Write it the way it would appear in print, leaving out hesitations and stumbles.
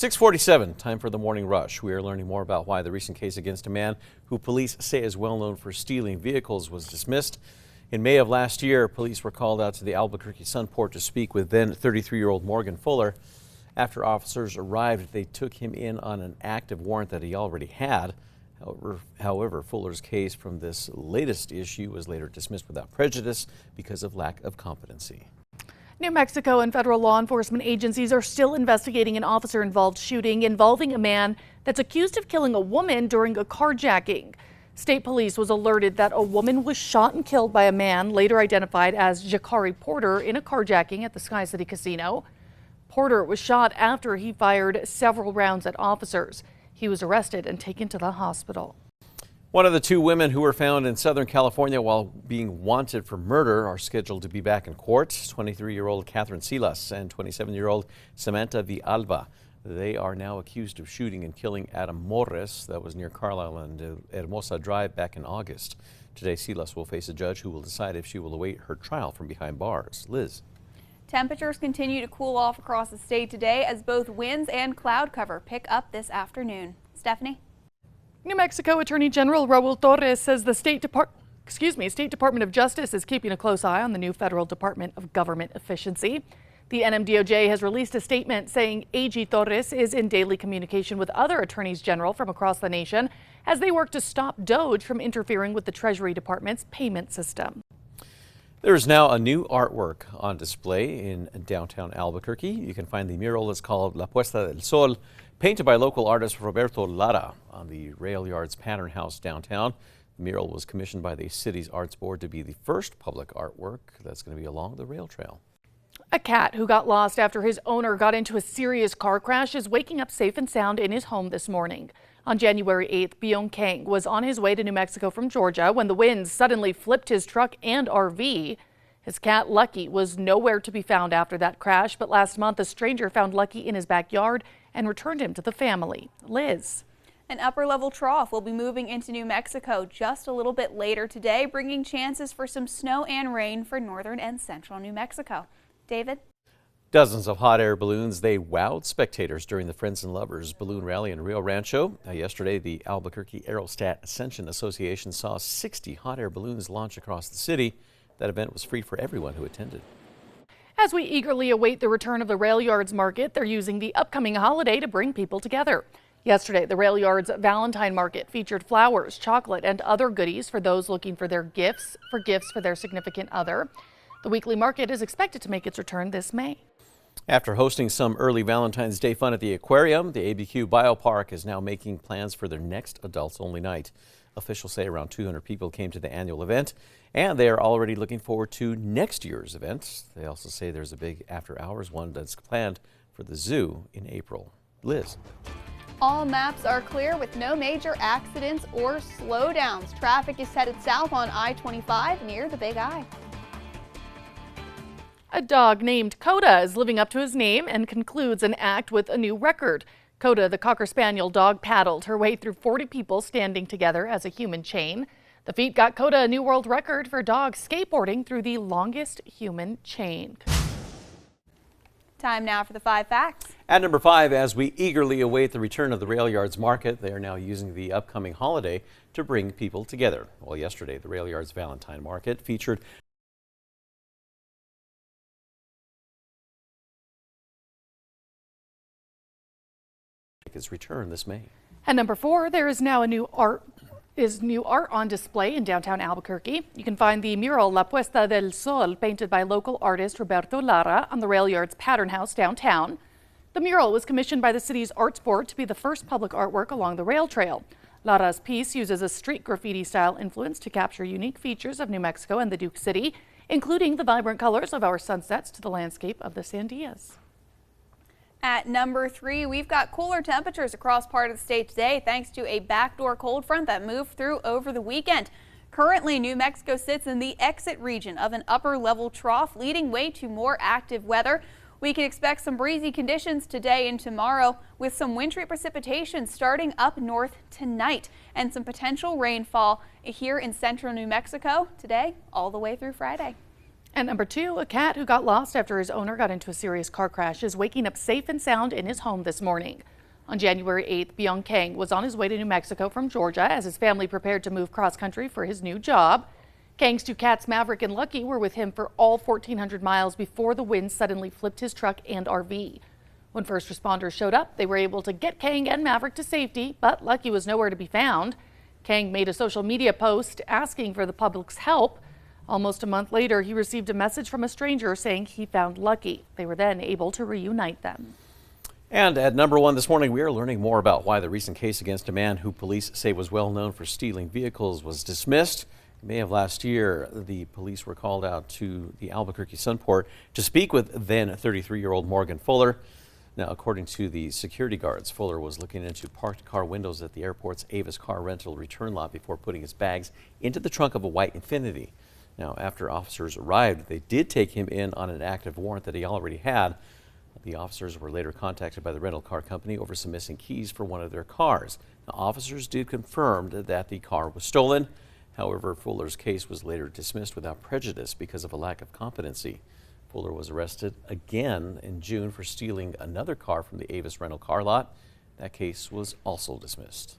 6:47, time for the morning rush. We are learning more about why the recent case against a man who police say is well known for stealing vehicles was dismissed. In May of last year, police were called out to the Albuquerque Sunport to speak with then 33-year-old Morgan Fuller. After officers arrived, they took him in on an active warrant that he already had. However, Fuller's case from this latest issue was later dismissed without prejudice because of lack of competency. New Mexico and federal law enforcement agencies are still investigating an officer-involved shooting involving a man that's accused of killing a woman during a carjacking. State police was alerted that a woman was shot and killed by a man later identified as Jacari Porter in a carjacking at the Sky City Casino. Porter was shot after he fired several rounds at officers. He was arrested and taken to the hospital. One of the two women who were found in Southern California while being wanted for murder are scheduled to be back in court. 23-year-old Catherine Silas and 27-year-old Samantha Villalba. They are now accused of shooting and killing Adam Morris. That was near Carlisle and Hermosa Drive back in August. Today, Silas will face a judge who will decide if she will await her trial from behind bars. Liz. Temperatures continue to cool off across the state today as both winds and cloud cover pick up this afternoon. Stephanie? New Mexico Attorney General Raul Torres says the State Department of Justice is keeping a close eye on the new Federal Department of Government Efficiency. The NMDOJ has released a statement saying AG Torres is in daily communication with other attorneys general from across the nation as they work to stop DOJ from interfering with the Treasury Department's payment system. There is now a new artwork on display in downtown Albuquerque. You can find the mural that's called La Puesta del Sol, painted by local artist Roberto Lara on the Rail Yards Pattern House downtown. The mural was commissioned by the city's arts board to be the first public artwork that's going to be along the rail trail. A cat who got lost after his owner got into a serious car crash is waking up safe and sound in his home this morning. On January 8th, Byung Kang was on his way to New Mexico from Georgia when the winds suddenly flipped his truck and RV. His cat, Lucky, was nowhere to be found after that crash, but last month a stranger found Lucky in his backyard and returned him to the family. Liz. An upper-level trough will be moving into New Mexico just a little bit later today, bringing chances for some snow and rain for northern and central New Mexico. David? Dozens of hot air balloons, they wowed spectators during the Friends and Lovers balloon rally in Rio Rancho. Yesterday, the Albuquerque Aerostat Ascension Association saw 60 hot air balloons launch across the city. That event was free for everyone who attended. As we eagerly await the return of the Rail Yards Market, they're using the upcoming holiday to bring people together. Yesterday, the Rail Yards Valentine Market featured flowers, chocolate, and other goodies for those looking for their gifts for their significant other. The weekly market is expected to make its return this May. After hosting some early Valentine's Day fun at the aquarium, the ABQ Biopark is now making plans for their next adults-only night. Officials say around 200 people came to the annual event, and they are already looking forward to next year's event. They also say there's a big after-hours one that's planned for the zoo in April. Liz. All maps are clear with no major accidents or slowdowns. Traffic is headed south on I-25 near the Big I. A dog named Coda is living up to his name and concludes an act with a new record. Coda, the Cocker Spaniel dog, paddled her way through 40 people standing together as a human chain. The feat got Coda a new world record for dogs skateboarding through the longest human chain. Time now for the 5 facts. At number 5, as we eagerly await the return of the Rail Yards Market, they are now using the upcoming holiday to bring people together. Well, yesterday, the Rail Yards Valentine Market featured its return this May. At number 4, there is now new art on display in downtown Albuquerque. You can find the mural La Puesta del Sol, painted by local artist Roberto Lara on the Rail Yards Pattern House downtown. The mural was commissioned by the city's arts board to be the first public artwork along the rail trail. Lara's piece uses a street graffiti style influence to capture unique features of New Mexico and the Duke City, including the vibrant colors of our sunsets to the landscape of the Sandias. At number 3, we've got cooler temperatures across part of the state today thanks to a backdoor cold front that moved through over the weekend. Currently, New Mexico sits in the exit region of an upper level trough, leading way to more active weather. We can expect some breezy conditions today and tomorrow with some wintry precipitation starting up north tonight and some potential rainfall here in central New Mexico today all the way through Friday. And number 2, a cat who got lost after his owner got into a serious car crash is waking up safe and sound in his home this morning. On January 8th, Byung Kang was on his way to New Mexico from Georgia as his family prepared to move cross-country for his new job. Kang's two cats, Maverick and Lucky, were with him for all 1,400 miles before the wind suddenly flipped his truck and RV. When first responders showed up, they were able to get Kang and Maverick to safety, but Lucky was nowhere to be found. Kang made a social media post asking for the public's help. Almost a month later, he received a message from a stranger saying he found Lucky. They were then able to reunite them. And at number 1 this morning, we are learning more about why the recent case against a man who police say was well known for stealing vehicles was dismissed. In May of last year, the police were called out to the Albuquerque Sunport to speak with then 33-year-old Morgan Fuller. Now, according to the security guards, Fuller was looking into parked car windows at the airport's Avis car rental return lot before putting his bags into the trunk of a white Infiniti. Now, after officers arrived, they did take him in on an active warrant that he already had. The officers were later contacted by the rental car company over some missing keys for one of their cars. Now, officers did confirm that the car was stolen. However, Fuller's case was later dismissed without prejudice because of a lack of competency. Fuller was arrested again in June for stealing another car from the Avis rental car lot. That case was also dismissed.